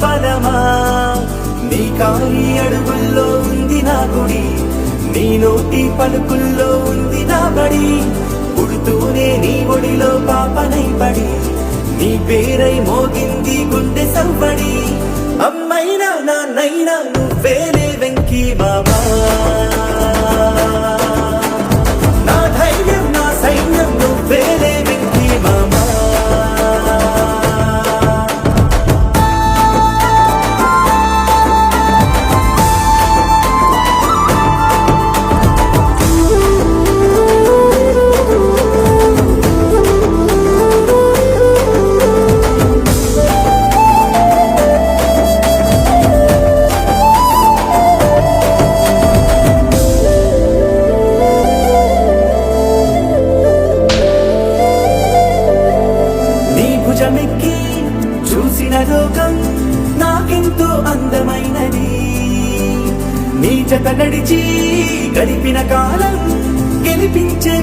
బలమా నీ కాలి అడుగుల్లో ఉంది నా గుడి నీ నోటి పలుకుల్లో ఉంది నా బడి పుడుతూనే నీ ఒడిలో పాపనై పడి నీ పేరై మోగింది గుండె సవ్వడి అమ్మైనా నాన్నైనా నువ్వేలే వెంకీ బాబా నా ధైర్యం నా సైన్యం నువ్వేలే వెంకీ మామా భుజమెక్కి చూసిన లోకం నాకెంతో అందమైనది నీ జత నడిచి గడిపిన కాలం గెలిపించే